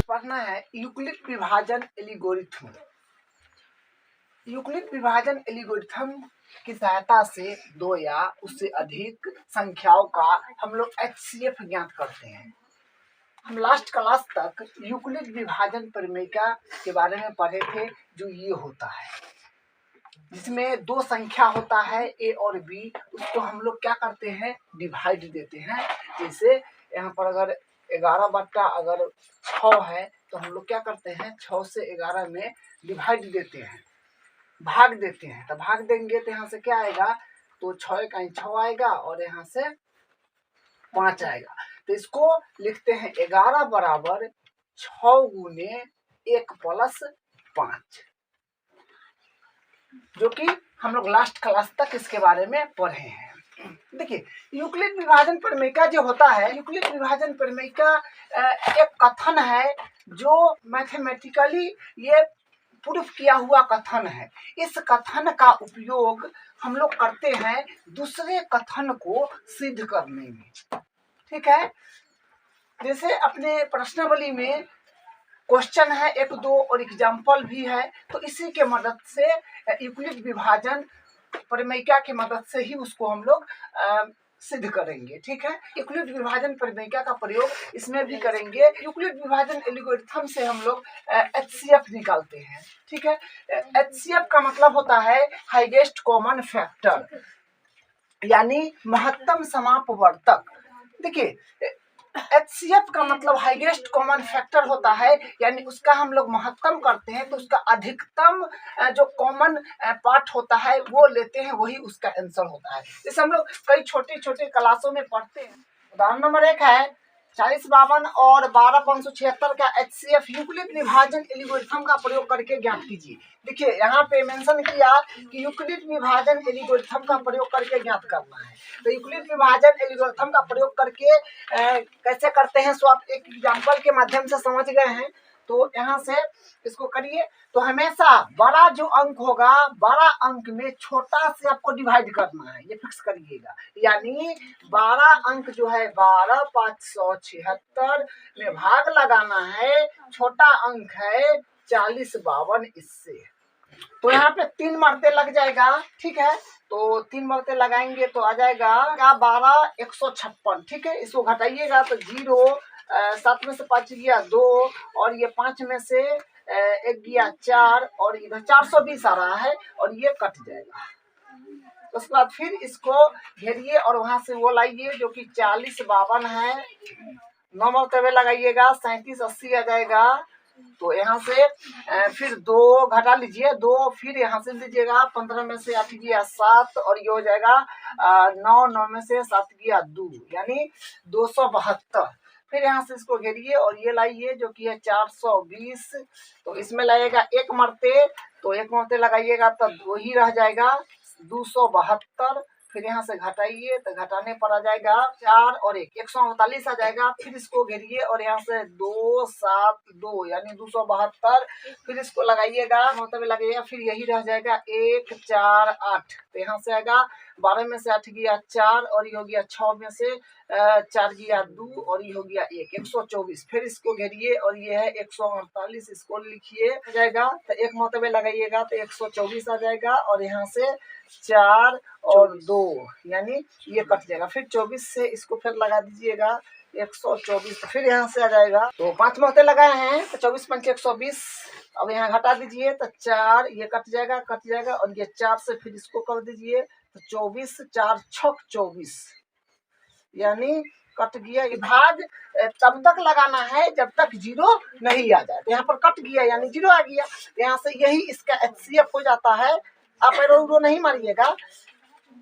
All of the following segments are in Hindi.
पढ़ना है यूक्लिड विभाजन एल्गोरिथम। यूक्लिड विभाजन एल्गोरिथम की सहायता से दो या उससे अधिक संख्याओं का हम लोग HCF ज्ञात करते हैं। हम लास्ट क्लास तक यूक्लिड विभाजन प्रमेय के बारे में पढ़े थे, जो ये होता है जिसमें दो संख्या होता है A और B, उसको हम लोग क्या करते हैं, डिवाइड देते हैं। जैसे यहाँ पर अगर 11/6 है तो हम लोग क्या करते हैं, 6 से 11 में डिवाइड देते हैं, भाग देते हैं। तो भाग देंगे तो यहाँ से क्या आएगा, तो 6 का 6 आएगा और यहाँ से 5 आएगा। तो इसको लिखते हैं 11 बराबर 6 गुने 1 प्लस 5, जो कि हम लोग लास्ट क्लास तक इसके बारे में पढ़े हैं। देखिए, यूक्लिड विभाजन प्रमेय का जो होता है, यूक्लिड विभाजन प्रमेय का एक कथन है जो मैथमेटिकली ये प्रूफ किया हुआ कथन है। इस कथन का उपयोग हम लोग करते हैं दूसरे कथन को सिद्ध करने में। ठीक है, जैसे अपने प्रश्नावली में क्वेश्चन है 1 2 और एग्जाम्पल भी है, तो इसी के मदद से यूक्लिड विभाजन प्रमेय की मदद से ही उसको हम लोग सिद्ध करेंगे। ठीक है, यूक्लिड विभाजन प्रमेय का प्रयोग इसमें भी करेंगे। यूक्लिड विभाजन एल्गोरिथम से हम लोग HCF निकालते हैं। ठीक है, HCF का मतलब होता है हाईएस्ट कॉमन फैक्टर, यानी महत्तम समापवर्तक। देखिए, HCF का मतलब हाईएस्ट कॉमन फैक्टर होता है, यानी उसका हम लोग महत्तम करते हैं तो उसका अधिकतम जो कॉमन पार्ट होता है वो लेते हैं, वही उसका आंसर होता है। जैसे हम लोग कई छोटे छोटे क्लासों में पढ़ते हैं। उदाहरण नंबर 1 है 4052 और 12576 का HCF यूक्लिड विभाजन एल्गोरिथम का प्रयोग करके ज्ञात कीजिए। देखिए, यहाँ पे मेंशन किया कि यूक्लिड विभाजन एल्गोरिथम का प्रयोग करके ज्ञात करना है। तो यूक्लिड विभाजन एल्गोरिथम का प्रयोग करके कैसे करते हैं, सो आप एक एग्जाम्पल के माध्यम से समझ गए हैं। तो यहाँ से इसको करिए, तो हमेशा बड़ा जो अंक होगा, बड़ा अंक में छोटा से आपको डिवाइड करना है, ये फिक्स करिएगा। यानी 12 अंक जो है 12,576 में भाग लगाना है, छोटा अंक है 4052 इससे। तो यहाँ पे 3 मरते लग जाएगा। ठीक है, तो 3 मरते लगाएंगे तो आ जाएगा 12,156। ठीक है, इसको घटाइएगा तो 0, 7 में से 5 गया 2 और ये 5 में से 1 गया 4 और इधर 420 आ रहा है और ये कट जाएगा। उसके बाद फिर इसको घेरिए और वहां से वो लाइए जो कि 4052 है, 9 मरतबे लगाइएगा 3780 आ जाएगा। तो यहाँ से फिर 2 घटा लीजिए, 2 फिर यहाँ से लीजिएगा, 15 में से 8 गया 7 और ये हो जाएगा 9, 9 में से 7 गया 2, यानी 272। फिर यहाँ से इसको घेरिए और ये लाइए जो कि है 420। तो इसमें लगेगा 1 मरते, तो 1 मरते लगाइएगा तो 2 ही रह जाएगा 272। फिर यहाँ से घटाइए तो घटाने पर आ जाएगा 4 और 1, 148 आ जाएगा। फिर इसको घेरिए और यहाँ से 2 7 2 यानी 272। फिर इसको लगाइएगा, मतलब लगाइएगा, फिर यही रह जाएगा 1 4 8। तो यहाँ से आएगा 12 में से 8 गया 4 और ये हो गया 6 में से 4 गया 2 और ये हो गया 1, 124। फिर इसको घेरिए और ये है 148, इसको लिखिए आ जाएगा। तो 1 मरतबे लगाइएगा तो 124 आ जाएगा और यहाँ से 4 और 2 यानी ये कट जाएगा। फिर 24 से इसको फिर लगा दीजिएगा 124। फिर यहाँ से आ जाएगा, तो 5 मरते लगाए हैं तो 24 5 120। अब यहाँ घटा दीजिए तो 4, ये कट जाएगा और ये 4 से फिर इसको कर दीजिए तो 24, 4 6 24 यानी कट गया। भाग तब तक लगाना है जब तक 0 नहीं आ जाए। तो यहाँ पर कट गया यानी 0 आ गया, यहाँ से यही इसका HCF हो जाता है। आप एरो नहीं मारिएगा,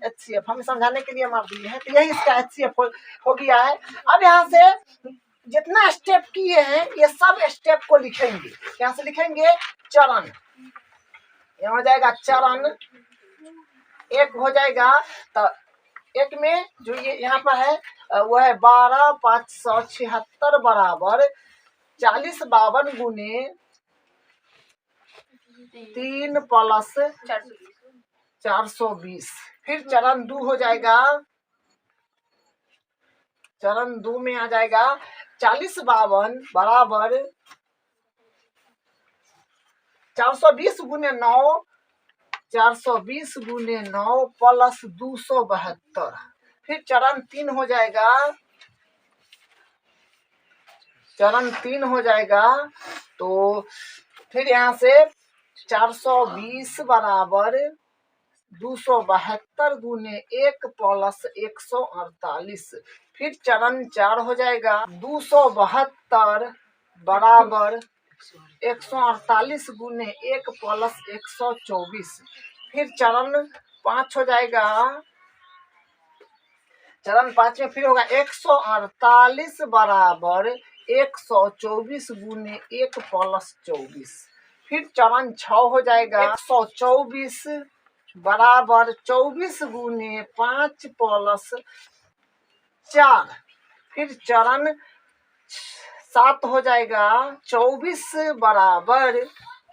HCF हम समझाने के लिए मार दिए हैं। तो यही इसका HCF हो गया है। अब यहाँ से जितना स्टेप किए हैं ये सब स्टेप को लिखेंगे। यहाँ से लिखेंगे चरण, यहाँ हो जाएगा चरण 1 हो जाएगा। तो 1 में जो ये यहाँ पर है वो है 12,576 बराबर 4052 गुने 3 प्लस 420। फिर चरण 2 हो जाएगा चरण 2 में आ जाएगा 4052 बराबर 420 गुने 9, 420 गुने 9 प्लस 272। फिर चरण 3 हो जाएगा, चरण 3 हो जाएगा। तो फिर यहाँ से 420 बराबर 272 गुने 1 प्लस 148। फिर चरण 4 हो जाएगा 272 बराबर 148 गुने 1 प्लस 124। फिर चरण 5 हो जाएगा, चरण 5 में फिर होगा 148 बराबर 124 गुने 1 प्लस 24। फिर चरण 6 हो जाएगा 124 बराबर 24 गुने 5 प्लस 4। फिर चरण 7 हो जाएगा 24 बराबर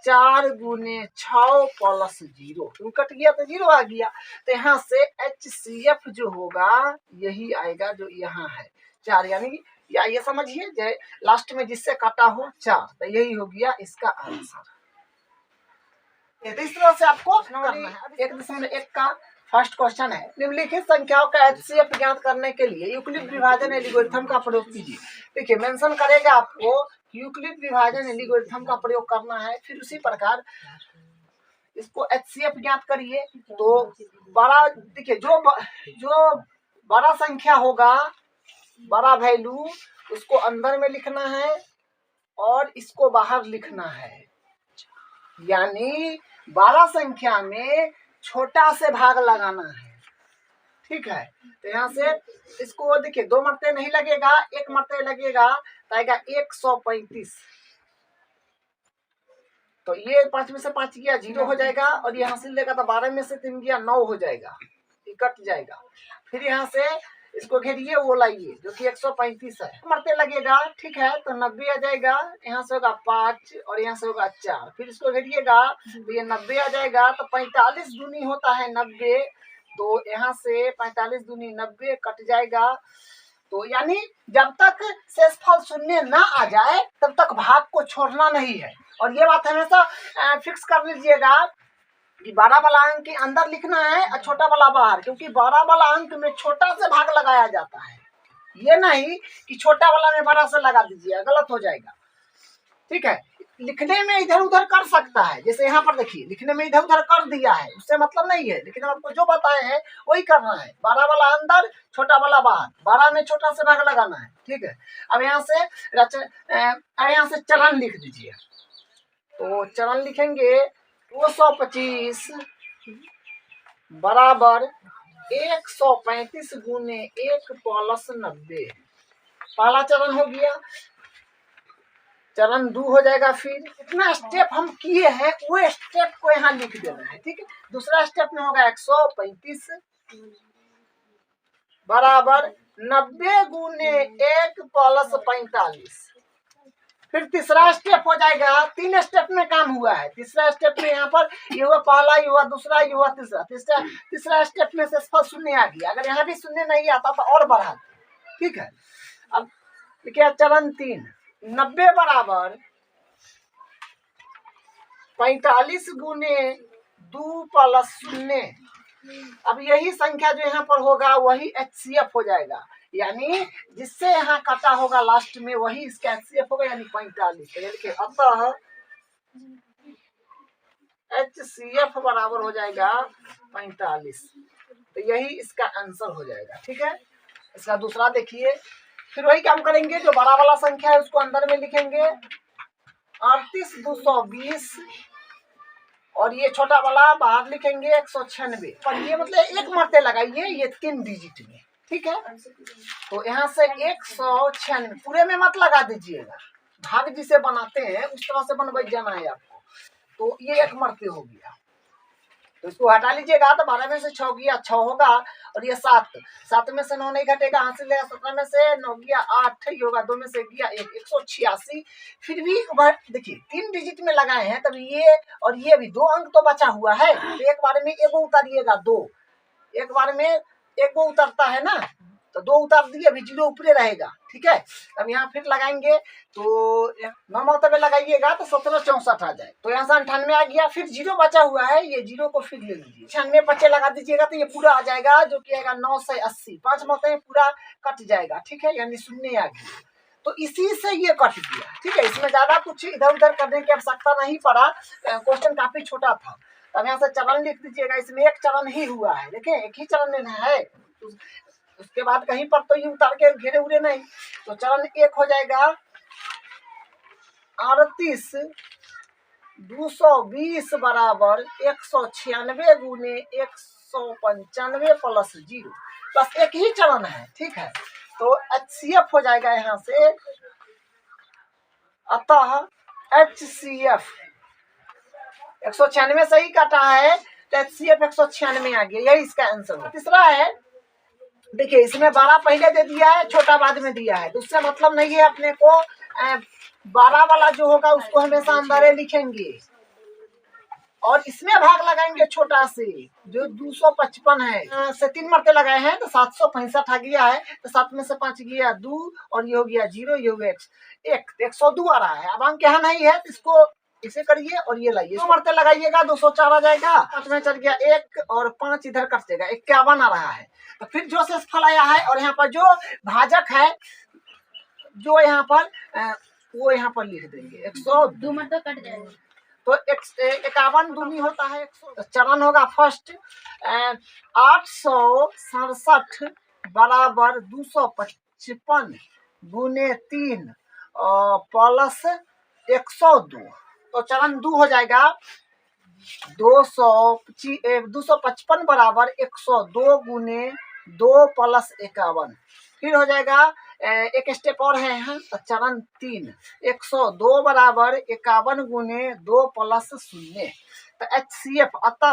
4 गुने 6 प्लस 0। कट गया तो 0 आ गया। तो यहाँ से HCF जो होगा यही आएगा जो यहाँ है 4, यानी या ये समझिए लास्ट में जिससे काटा हो 4, तो यही हो गया इसका आंसर। तो इस तरह से आपको करना है। 1.1 का फर्स्ट क्वेश्चन है, निम्नलिखित संख्याओं का HCF ज्ञात करने के लिए यूक्लिड विभाजन एल्गोरिथम का प्रयोग कीजिए। देखिए मेंशन करेगा आपको यूक्लिड विभाजन एल्गोरिथम का प्रयोग करना है। फिर उसी प्रकार इसको HCF ज्ञात करिए। तो बड़ा देखिए जो बड़ा संख्या होगा, बड़ा वैल्यू, उसको अंदर में लिखना है और इसको बाहर लिखना है। यानी 12 संख्या में छोटा से भाग लगाना है, ठीक है। तो यहाँ से इसको देखिए 2 मरते नहीं लगेगा, 1 मरते लगेगा, तो आएगा 135। तो ये 5 में से 5 गया 0 हो जाएगा, और ये हासिल लेगा तो 12 में से 3 गया 9 हो जाएगा, ये कट जाएगा। फिर यहाँ से इसको घेरिए, वो लाइए जो कि 135 है, मरते लगेगा, ठीक है। तो 90 आ जाएगा, यहाँ से होगा 5 और यहाँ से होगा 4। फिर इसको घेरिएगा तो ये 90 आ जाएगा। तो 45 दूनी होता है 90, तो यहाँ से 45 दूनी 90 कट जाएगा। तो यानी जब तक शेषफल शून्य ना आ जाए तब तक भाग को छोड़ना नहीं है। और ये बात हमेशा फिक्स कर लीजिएगा कि बड़ा वाला अंक के अंदर लिखना है और छोटा वाला बाहर, क्योंकि बड़ा वाला अंक में छोटा से भाग लगाया जाता है। ये नहीं कि छोटा वाला में बड़ा से लगा दीजिए, गलत हो जाएगा, ठीक है। लिखने में इधर उधर कर सकता है, जैसे यहाँ पर देखिए लिखने में इधर उधर कर दिया है, उससे मतलब नहीं है, लेकिन आपको जो बताए हैं वही करना है। बड़ा वाला अंदर, छोटा वाला बाहर, बड़ा में छोटा से भाग लगाना है, ठीक है। अब यहाँ से चरण लिख दीजिए। तो चरण लिखेंगे 225 बराबर 135 गुने 1 प्लस 90। पहला चरण हो गया। चरण 2 हो जाएगा। फिर इतना स्टेप हम किए हैं वो स्टेप को यहाँ लिख देना है, ठीक है। दूसरा स्टेप में होगा 135 बराबर 90 गुने 1 प्लस 45। फिर तीसरा स्टेप हो जाएगा। 3 स्टेप में काम हुआ है। तीसरा स्टेप में यहाँ पर ये हुआ पहला, ये हुआ दूसरा, ये हुआ तीसरा। तीसरा स्टेप में शेषफल शून्य आ गया। अगर यहाँ भी शून्य नहीं आता तो और बढ़ा, ठीक है। अब देखिए चरण 3, 90 बराबर 45 गुने 2 प्लस 0। अब यही संख्या जो यहाँ पर होगा वही HCF हो जाएगा, यानी जिससे यहाँ काटा होगा लास्ट में वही इसका HCF होगा, यानी 45। यानी अतः HCF बराबर हो जाएगा 45। तो यही इसका आंसर हो जाएगा, ठीक है। इसका दूसरा देखिए। फिर वही काम करेंगे, जो बड़ा वाला संख्या है उसको अंदर में लिखेंगे 38220, और ये छोटा वाला बाहर लिखेंगे 196। पर ये मतलब 1 मरते लगाइए, ये 3 डिजिट में, ठीक है। तो यहाँ से 196 पूरे में मत लगा दीजिएगा, भाग जिसे बनाते हैं उस तरह से बनवाई जाना है आपको। तो ये 1 मरते हो गया, तो इसको हटा लीजिएगा। तो 12 में से 6 गया 6 होगा, और ये 7 में से 9 नहीं घटेगा, हासिल है 17 में से 9 गया 8 ही होगा, 2 में से गया 1, 186। फिर भी देखिए 3 डिजिट में लगाए हैं, तब ये और ये भी 2 अंक तो बचा हुआ है। तो एक बार में एगो उतारिएगा 2, एक बार में एगो उतरता है ना, तो 2 उतार दिए, अभी 0 ऊपरे रहेगा, ठीक है। अब यहाँ फिर लगाएंगे तो 9 मरतबे लगाइएगा तो 1764 आ जाए, तो यहाँ से 98 आ गया, फिर 0 बचा हुआ है, ये 0 को फिर ले लीजिए, 96 बच्चे लगा दीजिएगा तो ये पूरा आ जाएगा, जो कि आएगा 980, 5 मरतबे पूरा कट जाएगा, ठीक है, यानी शून्य आ गया। तो इसी से ये कट गया, ठीक है। इसमें ज्यादा कुछ इधर उधर करने की आवश्यकता नहीं पड़ा, क्वेश्चन काफी छोटा था। तब यहाँ से चरण लिख दीजिएगा, इसमें एक चरण ही हुआ है, देखिए एक ही चरण लेना है, उसके बाद कहीं पर तो ये उतार के घेरे उरे नहीं, तो चरण 1 हो जाएगा 38 220 बराबर 196 गुने 195 प्लस 0, बस एक ही चरण है, ठीक है। तो HCF हो जाएगा यहाँ से, अतः HCF 196 सही काटा है, तो HCF 196 आ गया, यही इसका आंसर है। तीसरा है, देखिए इसमें 12 पहले दे दिया है, छोटा बाद में दिया है, तो उससे मतलब नहीं है अपने को, 12 वाला जो होगा उसको हमेशा अंदर लिखेंगे, और इसमें भाग लगाएंगे छोटा से, जो 255 है से 3 मरते लगाए हैं तो 765 आ गया है, तो 7 में से 5 गया 2, और ये हो गया 0, ये हो गया 1, 102 आ रहा है। अब अंक यहाँ नहीं है तो इसको इसे करिए और ये लाइए, 2 मरते लगाइएगा 204 आ जाएगा, 5 में चल गया 1 और 5 इधर कट जाएगा, 51 आ रहा है। तो फिर जो शेषफल आया है, और यहाँ पर जो भाजक है जो यहाँ पर वो यहाँ पर लिख देंगे, 102 मरते कट जाएगा, तो 51 दूनी होता है 100। चरण होगा फर्स्ट 867 बराबर 255 गुने 3 प्लस 102, तो चरण 2 हो जाएगा 255 बराबर 102 गुने 2 प्लस 51, फिर हो जाएगा एक स्टेप और है यहाँ, तो चरण 3 102 बराबर 51 गुने 2 प्लस 0, तो HCF अतः